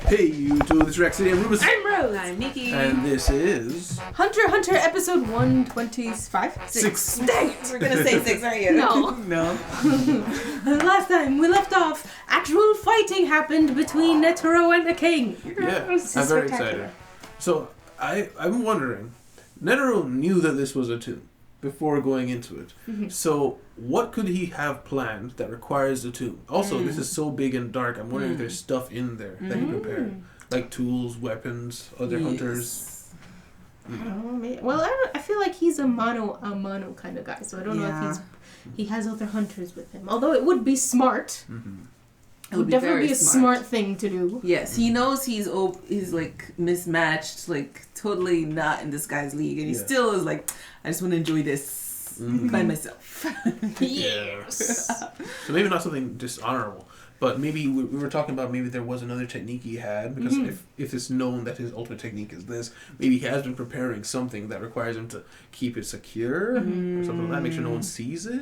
Hey YouTube, this is Rexy and Rubus. I'm Rose. I'm Nikki. And this is... Hunter x Hunter episode 125? Six. Dang it! We're gonna say 6, aren't you? No. No. Last time we left off, actual fighting happened between Netero and the king. Yeah, This is I'm very spectacular. excited. So, I'm wondering, Netero knew that this was a tomb before going into it. Mm-hmm. So, what could he have planned that requires a tomb? Also, this is so big and dark, I'm wondering if there's stuff in there that he prepared. Like tools, weapons, other hunters. I don't know, maybe. Well, I feel like he's a mono kind of guy, so I don't know if he has other hunters with him. Although it would be smart. Mm-hmm. It would definitely be a smart thing to do. Yes, he knows he's like mismatched, like totally not in this guy's league, and he still is like, I just want to enjoy this by myself. Yes. So maybe not something dishonorable, but maybe we were talking about maybe there was another technique he had, because if it's known that his ultimate technique is this, maybe he has been preparing something that requires him to keep it secure or something like that, make sure no one sees it.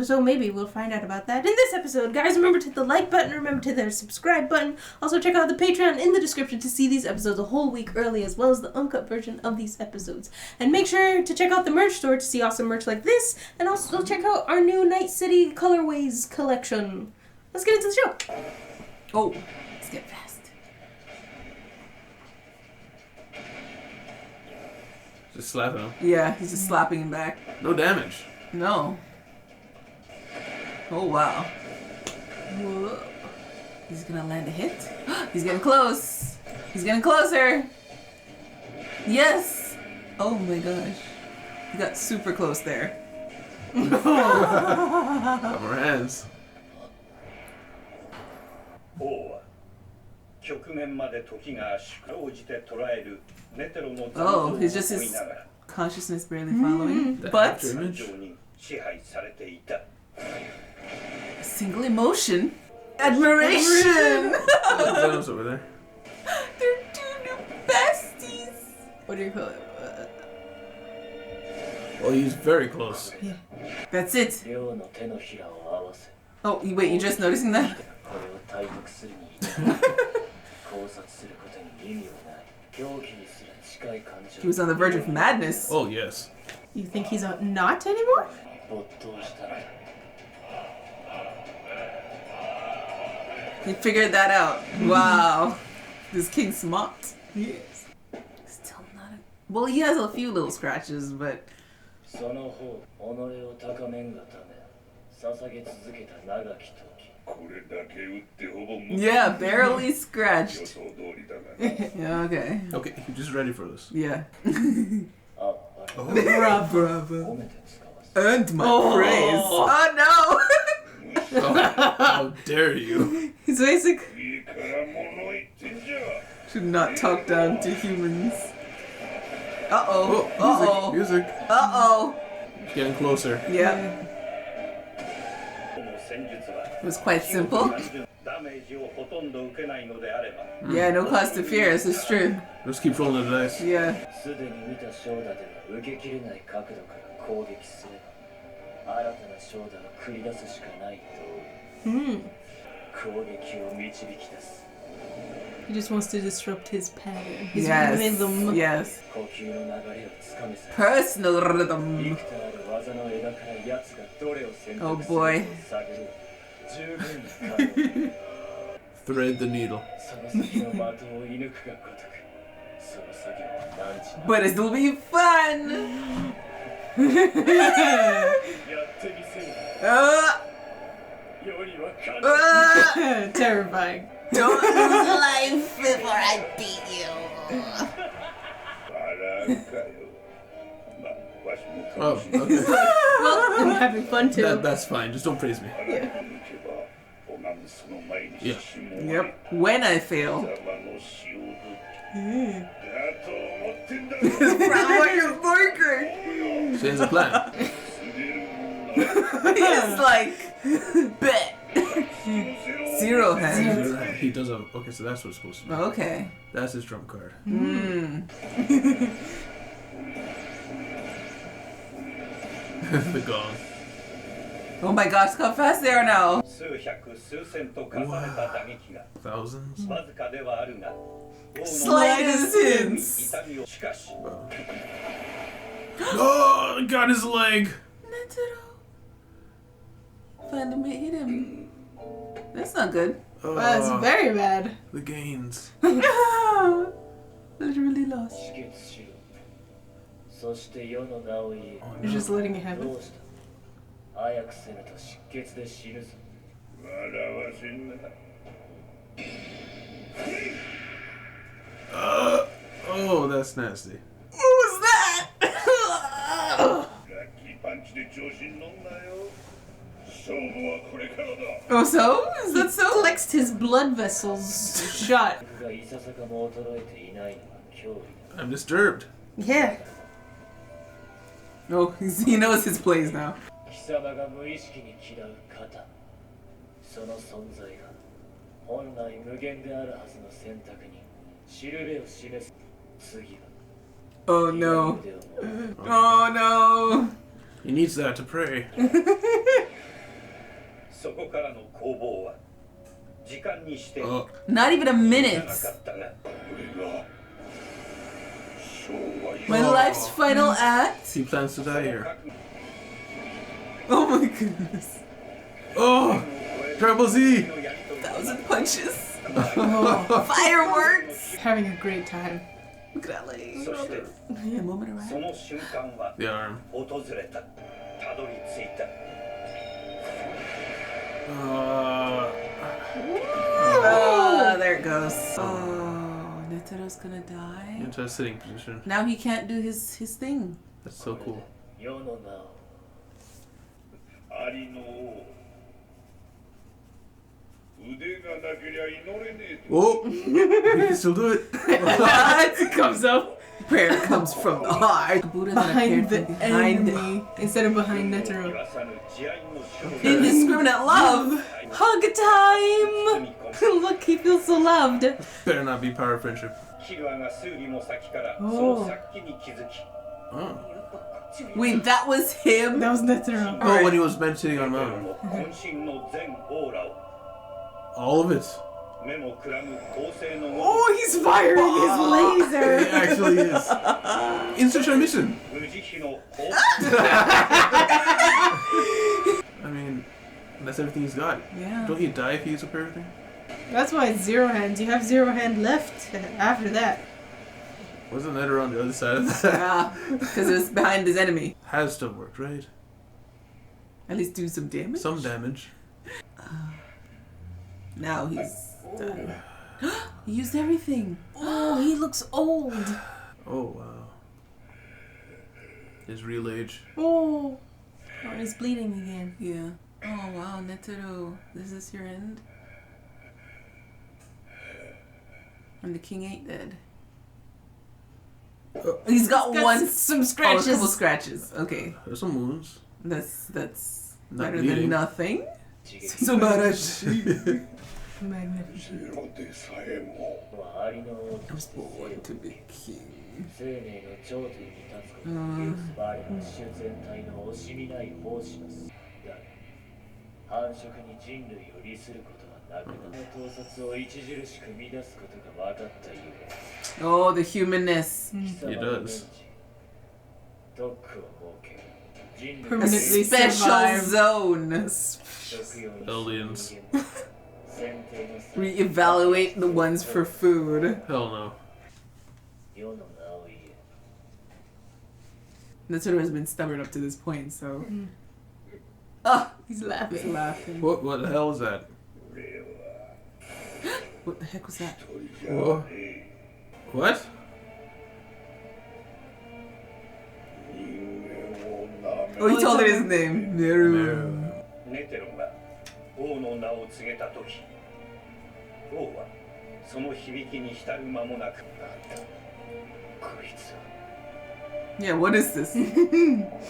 So maybe we'll find out about that in this episode. Guys, remember to hit the like button, remember to hit the subscribe button. Also check out the Patreon in the description to see these episodes a whole week early, as well as the uncut version of these episodes. And make sure to check out the merch store to see awesome merch like this, and also check out our new Night City Colorways collection. Let's get into the show. Oh, let's get fast. Just slapping him. Yeah, he's just slapping him back. No damage. No. Oh, wow. Whoa. He's gonna land a hit. He's getting close. He's getting closer. Yes. Oh my gosh. He got super close there. Couple more hands. Oh, he's just his consciousness barely following. The But actor image. a single emotion. Admiration. Zenos over there. They're two new besties. What do you call it? Oh, he's very close. Yeah. That's it. Oh, wait, you're just noticing that? He was on the verge of madness. Oh, yes. You think he's not anymore? He figured that out. Wow. This king's smart. Yes. Still not a... Well, he has a few little scratches, but... Yeah, barely scratched. Yeah, okay. Okay, you're just ready for this. Yeah. Bravo. Earned my praise. Oh, no! How dare you? He's basic. Should not talk down to humans. Uh-oh. Uh-oh. Music. Uh-oh. It's getting closer. Yeah. It was quite simple. Yeah, no cause to fear. This is true. Just keep rolling the dice. Yeah. He just wants to disrupt his pattern, his Yes. rhythm. Yes. Personal rhythm. Oh boy. Thread the needle. But it'll be fun. Terrifying. Don't lose life before I beat you. Oh, okay. Well, I'm having fun too. That's fine. Just don't praise me. Yeah. Yeah. Yep. When I fail. From your boyfriend. Change the plan. He's like, bet. 0 hands. He does have... Okay, so that's what it's supposed to be. Okay. That's his trump card. The gong. Oh my gosh, how fast they are now. Thousands? Slightest hints. Oh, got his leg. Netero. Find him, hit him. That's not good. Oh, That's very bad. the gains. Literally lost. You're just letting it happen. Oh, that's nasty. What was that? Oh, so? Is that so? Flexed his blood vessels shut. I'm disturbed. Yeah. No, he knows his plays now. Oh no. Oh no. He needs that to pray. Oh, Not even a minute. My life's final act. he plans to die here. Oh my goodness. Oh, Triple Z. 1,000 punches. Fireworks. Having a great time. Look at that leg. The moment arrived. The arm. There it goes. Oh, Netero's gonna die. Into a sitting position. Now he can't do his thing. That's so cool. Oh, he can still do it. It comes up. Prayer comes from the heart. Behind the enemy instead of behind Netero. Indiscriminate love. Hug time! Look, he feels so loved. Better not be power friendship. Oh. Oh. Wait, that was him? That was Netero. Oh, when he was meditating on a mountain. All of it. Oh, he's firing his laser. It actually is. Instant transmission. I mean, that's everything he's got. Yeah. Don't you die if you use up everything? That's why it's 0 hands. You have 0 hand left after that. Wasn't that around the other side of that? Yeah, because it was behind his enemy. Has still worked, right? At least do some damage. Some damage. Now he's done. He used everything. Oh, he looks old. Oh, wow. His real age. Oh. Oh, he's bleeding again. Yeah. Oh wow, Netero, this is your end? And the king ain't dead. He's got some scratches. Oh, A couple scratches. Okay. There's some wounds. That's Not better bleeding. than nothing. So Magnificent. Magnificent. I was born to be king. Oh, the humanness. He does. A Permanently special survive. zone. Aliens. Reevaluate the ones for food. Hell no. Netero has been stubborn up to this point, so. He's laughing. He's laughing. What the hell is that? What the heck was that? Whoa. What? Oh, he told her his name. Neru. ネテロが王の名を告げたとき、王はその響きに浸る間もなく、なんだこいつは。 Yeah, what is this?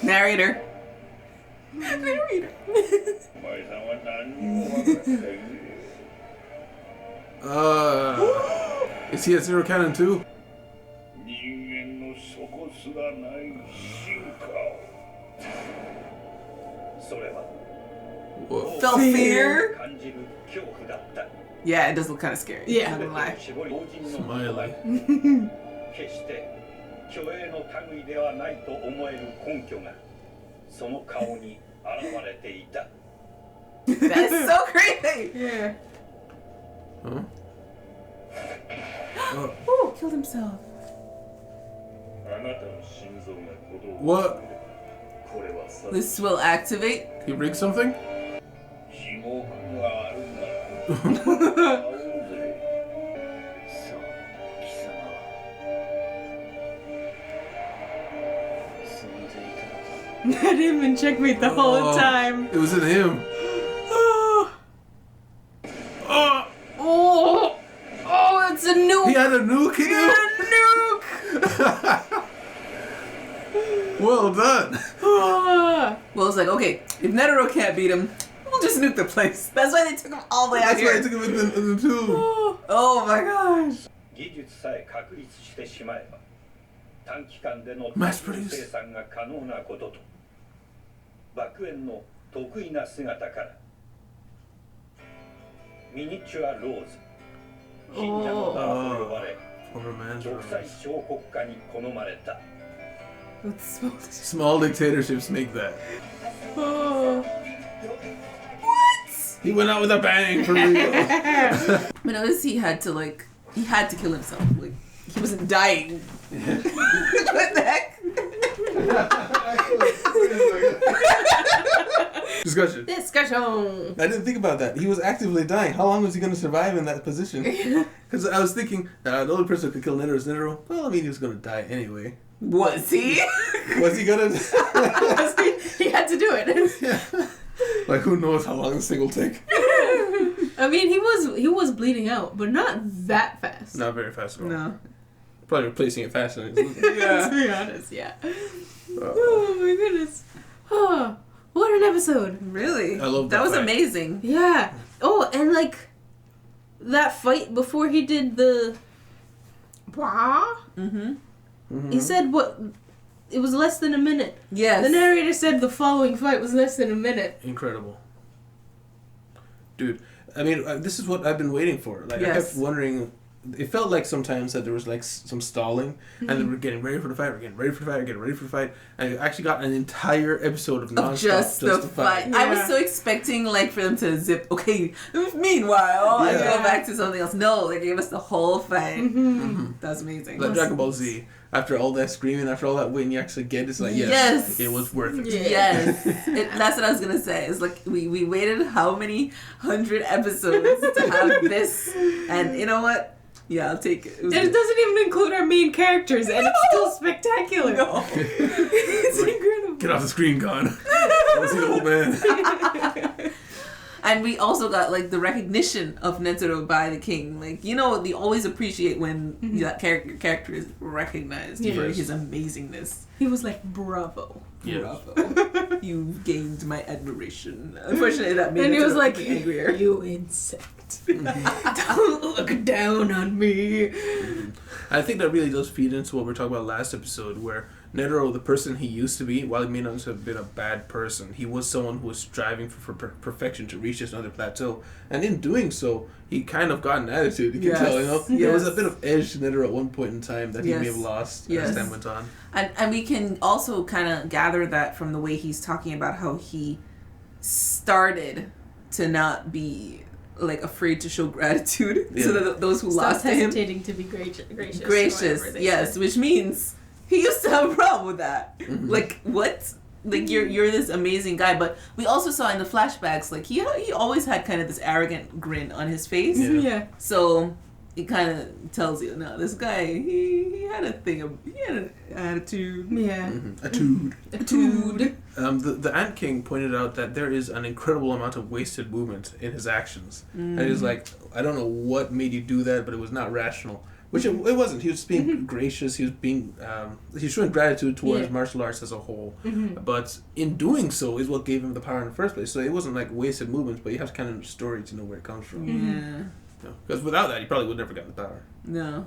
Narrator. Narrator. お前さんは何も分かってない。Is he at zero cannon too? 人間の底すらない進化を。それは Whoa. Felt fear. 感じる恐怖だった Yeah, it does look kind of scary. Yeah. Not gonna lie. 絞り老人の Smiley. 決して虚栄の類ではないと思える根拠がその顔に現れていた That's so creepy. Yeah. Huh? Ooh, killed himself. あなたの心臓が鼓動 What? これはさ This will activate. He rigged something? 地獄があるんだ会おうぜさあ貴様住んでいたのか I didn't even checkmate the whole Oh, time. It was in him. Oh, Oh, oh, it's a nuke. he had a nuke in him? nuke. Well done. Ah. Well, it's like, okay, if Netero can't beat him, we'll just nuke the place. That's why they took him all the way out That's why I here. took him in the tube. Oh my gosh. 技術さえ確立してしまえば短期間での Mass produce. 生産が可能なことと爆炎の得意な姿からミニチュアローズ貧者のバーと呼ばれ Poor man's 独裁 rose. 小国家に好まれた Let's smoke. Small dictatorships make that. Oh. What? He went out with a bang for real. I noticed he had to kill himself. Like, he wasn't dying. What the heck? Discussion. Discussion. I didn't think about that. He was actively dying. How long was he going to survive in that position? Because I was thinking, the only person who could kill Netero is Netero. Well, I mean, he was going to die anyway. Was he? Was he going to? He had to do it. Yeah. Like, who knows how long this thing will take? I mean, he was bleeding out, but not that fast. Not very fast at all. No. Probably replacing it faster. To be honest, yeah. Oh my goodness. Oh, what an episode. Really? I love that. that Was fight. amazing. Yeah. Oh, and like that fight before he did the. Mm-hmm. He said what? It was less than a minute. Yes. The narrator said the following fight was less than a minute. Incredible. Dude, I mean, this is what I've been waiting for. Like, I Yes. kept wondering. It felt like sometimes that there was like some stalling, and then we're getting ready for the fight, we're getting ready for the fight, we're getting ready for the fight, and I actually got an entire episode of nonstop Just the fight. I was Yeah. so expecting like for them to zip. Okay. Meanwhile, and Yeah. go back to something else. No, they gave us the whole fight. Mm-hmm. That's amazing. Like Dragon Ball Z. After all that screaming, after all that waiting, you actually get it's like Yes. it was worth it. Yeah. Yes, that's what I was gonna say. It's like we waited how many 100 episodes to have this, and you know what? Yeah, I'll take it. And it doesn't even include our main characters, and it's still spectacular. No. It's incredible. Get off the screen, Con. I want to see the old man. And we also got like the recognition of Netero by the king. Like, you know, they always appreciate when that character is recognized for Yes. his amazingness. He was like, bravo. Yeah. Bravo. You've gained my admiration. Unfortunately, that made And he was Netero like, angrier. you insect. Don't look down on me. I think that really does feed into what we were talking about last episode, where Netero, the person he used to be, while he may not have been a bad person, he was someone who was striving for perfection to reach this other plateau. And in doing so, he kind of got an attitude, you can Yes. tell, you know? There was a Yes. bit of edge to Netero at one point in time that he may Yes. have lost Yes. as time went on. And we can also kind of gather that from the way he's talking about how he started to not be like afraid to show gratitude Yeah. to those who Stop lost to him. hesitating to be gracious. or Gracious, whatever they yes, said. which means he used to have a problem with that. Mhm. Like, what? Like, you're this amazing guy, but we also saw in the flashbacks, like, he always had kind of this arrogant grin on his face. Yeah. Yeah. So it kind of tells you, no, this guy, he had an attitude. Yeah. Attitude. Attitude. The Ant King pointed out that there is an incredible amount of wasted movement in his actions. And he was like, I don't know what made you do that, but it was not rational. Which it wasn't. He was being gracious. He was being he was showing gratitude towards Yeah. martial arts as a whole. Mm-hmm. But in doing so is what gave him the power in the first place. So it wasn't like wasted movements, but you have to kind of know the story to know where it comes from. Yeah. Because without that, he probably would never gotten the power. No.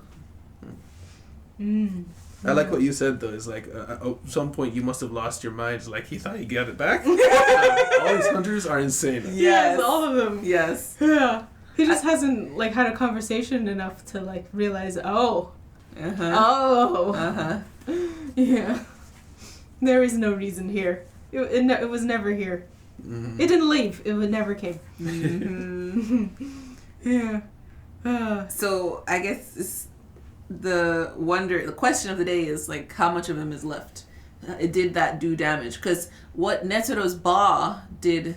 I like what you said though. Is like at some point you must have lost your mind. Like he thought he got it back. All these hunters are insane. Yes, all of them. Yes. Yeah. He just hasn't like had a conversation enough to like realize. Yeah. There is no reason here. It was never here. It didn't leave. It never came. Yeah. So I guess the question of the day is like how much of him is left. Did that do damage? Because what Netero's Ba did,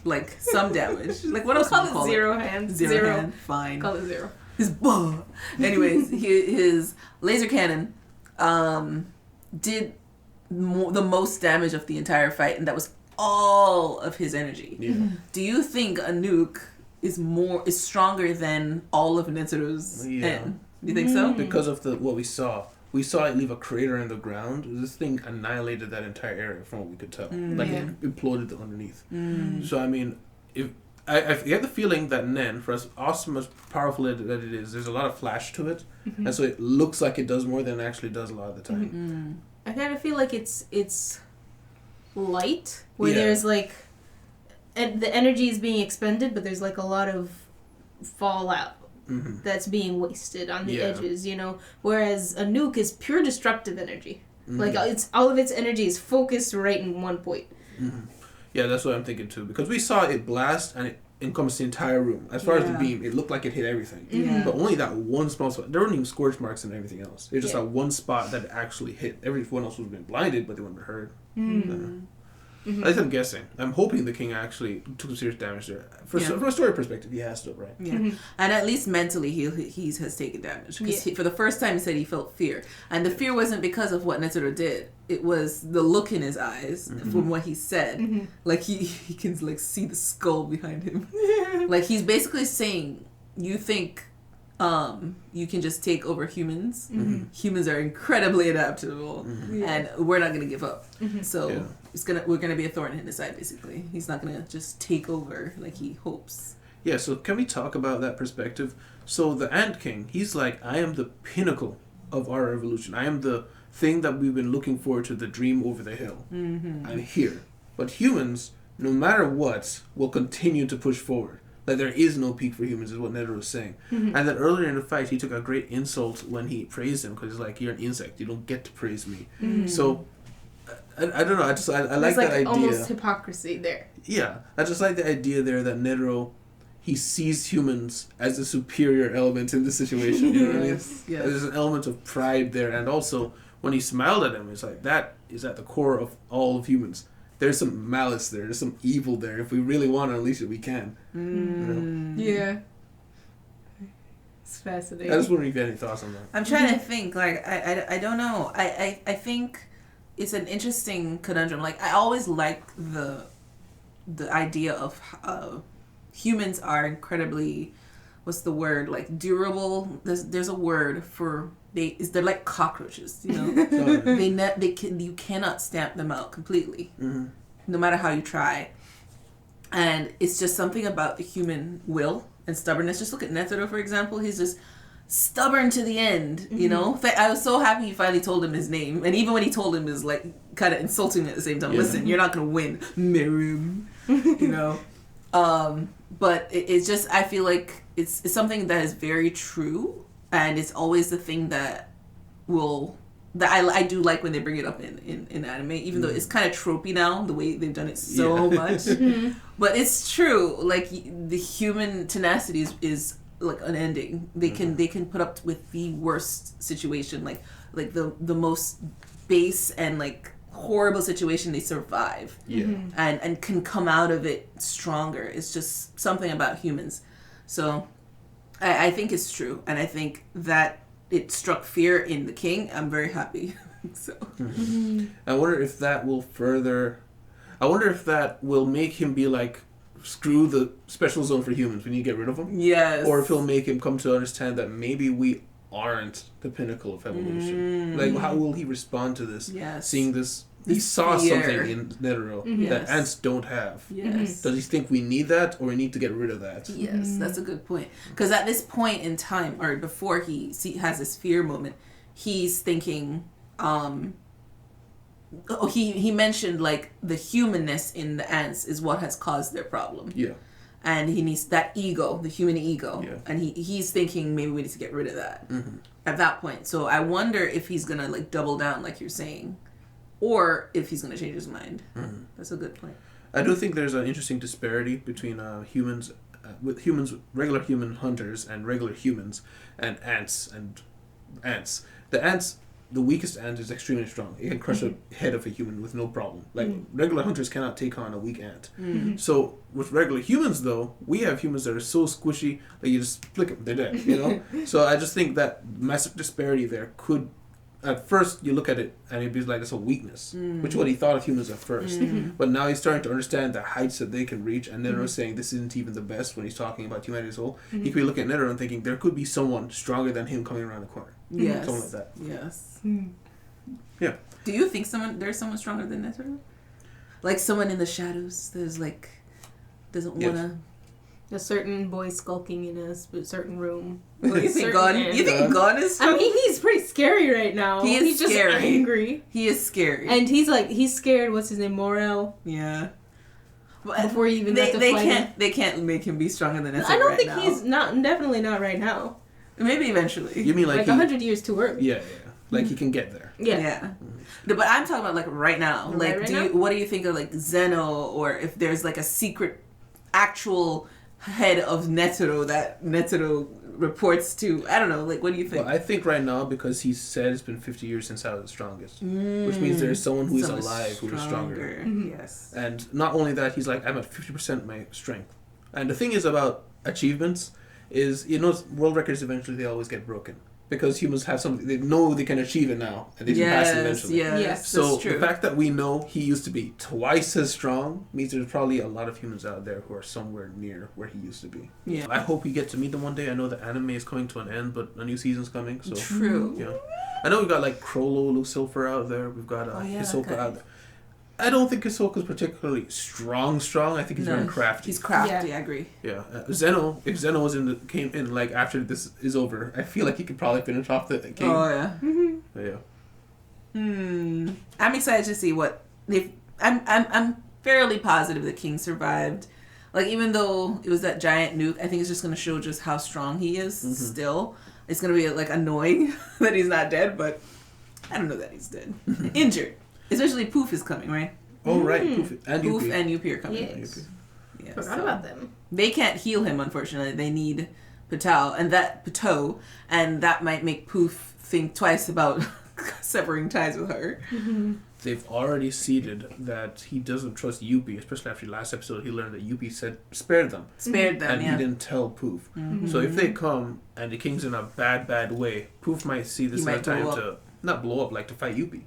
like some damage. Like what else would you call it? Zero hand. Zero hand. Fine. Call it zero. His Ba. Anyways, his laser cannon did the most damage of the entire fight, and that was all of his energy. Yeah. Do you think a nuke is stronger than all of Netero's end? Do you think so? Because of what we saw. We saw it leave a crater in the ground. This thing annihilated that entire area from what we could tell. It imploded underneath. So I mean, if I get the feeling that Nen, for as awesome, as powerful that it is, there's a lot of flash to it, and so it looks like it does more than it actually does a lot of the time. I kind of feel like it's light, where there's like, and the energy is being expended, but there's like a lot of fallout that's being wasted on the edges, you know. Whereas a nuke is pure destructive energy. Like it's all of its energy is focused right in one point. Yeah, that's what I'm thinking too. Because we saw it blast and it encompassed the entire room. As far as the beam, it looked like it hit everything. But only that one small spot. There weren't even scorch marks and everything else. It was just that one spot that it actually hit. Everyone else would have been blinded, but they wouldn't have heard. At least I'm guessing. I'm hoping the king actually took some serious damage there. From a story perspective, he has to, right? Yeah. And at least mentally, he has taken damage. Because for the first time, he said he felt fear. And the fear wasn't because of what Netero did. It was the look in his eyes from what he said. Like, he can, like, see the skull behind him. Like, he's basically saying, you think you can just take over humans. Humans are incredibly adaptable. And we're not going to give up. So... we're gonna be a thorn in his side, basically. He's not gonna just take over like he hopes. Yeah, so can we talk about that perspective? So the Ant King, he's like, I am the pinnacle of our evolution. I am the thing that we've been looking forward to, the dream over the hill. I'm here. But humans, no matter what, will continue to push forward. Like, there is no peak for humans, is what Netero was saying. And then earlier in the fight, he took a great insult when he praised him, because he's like, you're an insect, you don't get to praise me. So... I don't know. I like that idea. Almost hypocrisy there. Yeah, I just like the idea there that Netero, he sees humans as a superior element in this situation. You know what I mean? There's an element of pride there, and also when he smiled at him, it's like that is at the core of all of humans. There's some malice there. There's some evil there. If we really want to unleash it, we can. You know? Yeah. It's fascinating. I just wonder if you had any thoughts on that. I'm trying to think. Like I don't know. I think. It's an interesting conundrum. Like, I always like the idea of humans are incredibly, what's the word, like durable. There's a word for they're like cockroaches, you know. You cannot stamp them out completely, no matter how you try. And it's just something about the human will and stubbornness. Just look at Netero, for example. He's just stubborn to the end, you know. I was so happy he finally told him his name, and even when he told him, is like kind of insulting me at the same time. Listen, you're not gonna win, Mirim, you know. But it's just, I feel like it's something that is very true, and it's always the thing that I do like when they bring it up in anime, even though it's kind of tropey now, the way they've done it so much. But it's true. Like, the human tenacity is like unending. They can put up with the worst situation, like the most base and like horrible situation, they survive. And can come out of it stronger. It's just something about humans. So I think it's true, and I think that it struck fear in the king. I'm very happy. So I wonder if that will make him be like, screw the special zone for humans, we need to get rid of them. Yes. Or if he'll make him come to understand that maybe we aren't the pinnacle of evolution. Like, how will he respond to this? Seeing this, he saw something in Netero that ants don't have. Does he think we need that, or we need to get rid of that? That's a good point. Because at this point in time, or before he has this fear moment, he's thinking, he mentioned like the humanness in the ants is what has caused their problem. Yeah. And he needs that ego, the human ego. Yeah. And he's thinking maybe we need to get rid of that at that point. So I wonder if he's going to like double down like you're saying, or if he's going to change his mind. That's a good point. I do think there's an interesting disparity between humans, regular human hunters and regular humans, and ants. The ants, the weakest ant is extremely strong. It can crush a head of a human with no problem. Like regular hunters cannot take on a weak ant. So with regular humans, though, we have humans that are so squishy that you just flick them, they're dead. You know. So I just think that massive disparity there could. At first, you look at it and it'd be like it's a weakness, which is what he thought of humans at first. But now he's starting to understand the heights that they can reach, and Netero's saying this isn't even the best when he's talking about humanity as a whole. He could be looking at Netero and thinking there could be someone stronger than him coming around the corner. Yes. Something like that. Yes. Yeah. Do you think there's someone stronger than Netero? Like someone in the shadows there's like, doesn't want to... A certain boy skulking in a certain room. You think God is I mean, he's pretty scary right now. He's scary. Just angry. He is scary. And he's scared. What's his name? Morel. Yeah. Before he even got to fight him. They can't make him be stronger than Netero. I don't think he's definitely not right now. Maybe eventually. You mean like 100 years too early. Yeah. Like he can get there. Yeah. No, but I'm talking about like right now. Like, what do you think of like Zeno, or if there's like a secret, actual head of Netero that Netero reports to? I don't know. Like, what do you think? Well, I think right now, because he said it's been 50 years since I was the strongest, which means there's someone who is alive who is stronger. Yes. And not only that, he's like, I'm at 50% my strength. And the thing is about achievements is, world records eventually they always get broken. Because humans have something, they know they can achieve it now, and they can pass it eventually. Yes, so that's true. The fact that we know he used to be twice as strong means there's probably a lot of humans out there who are somewhere near where he used to be. Yeah. I hope we get to meet them one day. I know the anime is coming to an end, but a new season's coming. So True. Yeah. I know we've got like Crollo, Lucifer out there. We've got Hisoka out there. I don't think Hisoka's particularly strong. I think he's very crafty. He's crafty, I agree. Yeah. Zeno, if Zeno came in like after this is over, I feel like he could probably finish off the king. Oh, yeah. Yeah. I'm excited to see what... I'm fairly positive the king survived. Like, even though it was that giant nuke, I think it's just going to show just how strong he is still. It's going to be, like, annoying that he's not dead, but I don't know that he's dead. Injured. Especially Poof is coming, right? Oh, right. Poof and Yuppie are coming. Yes. Yeah, Forgot about them. They can't heal him, unfortunately. They need Pato, and that might make Poof think twice about severing ties with her. They've already seeded that he doesn't trust Yuppie, especially after last episode. He learned that Yuppie said spared them. And he didn't tell Poof. So if they come and the king's in a bad way, Poof might see this as a time to not blow up, like to fight Yuppie.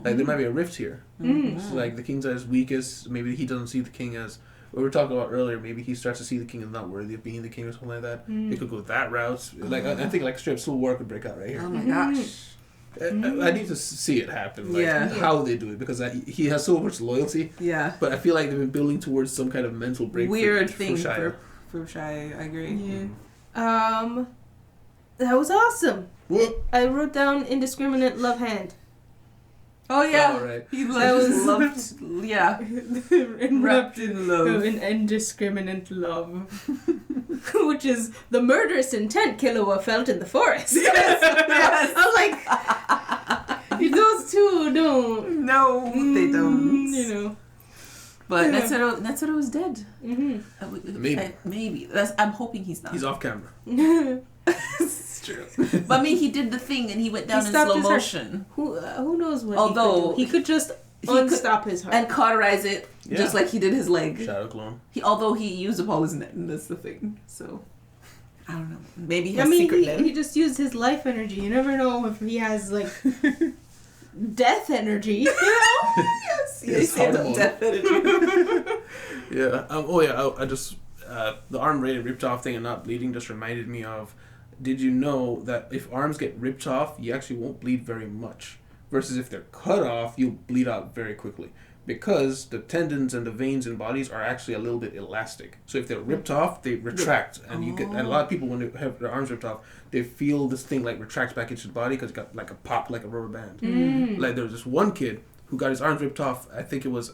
Like there might be a rift here. So, like the king's at his weakest. Maybe he doesn't see the king as we were talking about earlier. Maybe he starts to see the king as not worthy of being the king or something like that. It could go that route. Like I think like straight civil war could break out right here. Oh my gosh. I need to see it happen. Like how they do it, because he has so much loyalty. Yeah. But I feel like they've been building towards some kind of mental break. Weird thing for Shia. I agree. Yeah. That was awesome. I wrote down indiscriminate love hand. Oh yeah, oh, right. He loved wrapped in love. An indiscriminate love, which is the murderous intent Killua felt in the forest. Yes. I was like, those two don't. No, they don't. But Yeah. Netero is dead. Maybe. I'm hoping he's not. He's off camera. It's true. But I mean, he did the thing and he went down in slow motion. Who knows what Although he could just unstop his heart and cauterize it just like he did his leg. Shadow clone. Although he used up all his net, and that's the thing. So I don't know. Maybe he has secret net. He just used his life energy. You never know if he has like death energy. You know? Yes, he saved up death energy. Yeah. I just the arm rated ripped off thing and not bleeding just reminded me of. Did you know that if arms get ripped off, you actually won't bleed very much? Versus if they're cut off, you'll bleed out very quickly. because the tendons and the veins in bodies are actually a little bit elastic. So if they're ripped off, they retract, and you get. And a lot of people when they have their arms ripped off, they feel this thing like retracts back into the body because it got like a pop, like a rubber band. Like there was this one kid who got his arms ripped off. I think it was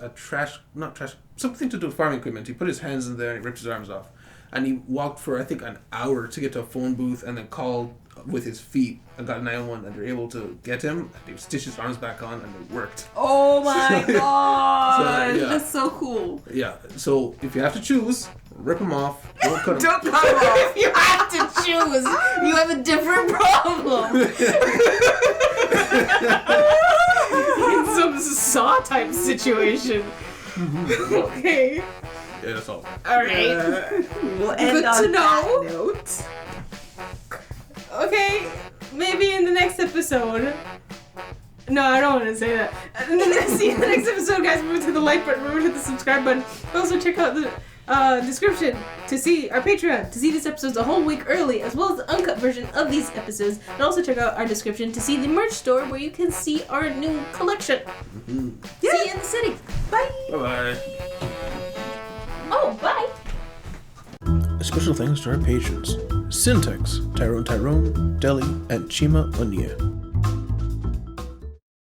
something to do with farming equipment. He put his hands in there and he ripped his arms off, and he walked for I think an hour to get to a phone booth, and then called with his feet and got 911, and they're able to get him. They stitched his arms back on, and it worked. Oh my god, yeah. that's so cool. Yeah. So if you have to choose, rip them off. Don't cut them. Don't cut them off. If you have to choose, you have a different problem. In some Saw type situation. Okay. Yeah, that's all. Alright. We'll end Good on to know. that note. Okay, maybe in the next episode. No, I don't want to say that. See you in the next episode, guys. Remember to hit the like button. Remember to hit the subscribe button. Also, check out the description to see our Patreon, to see these episodes a whole week early, as well as the uncut version of these episodes. And also check out our description to see the merch store where you can see our new collection. See you in the city. Bye. Bye-bye. Oh, bye. Special thanks to our patrons: Syntax, Tyrone, Deli, and Chima Onia.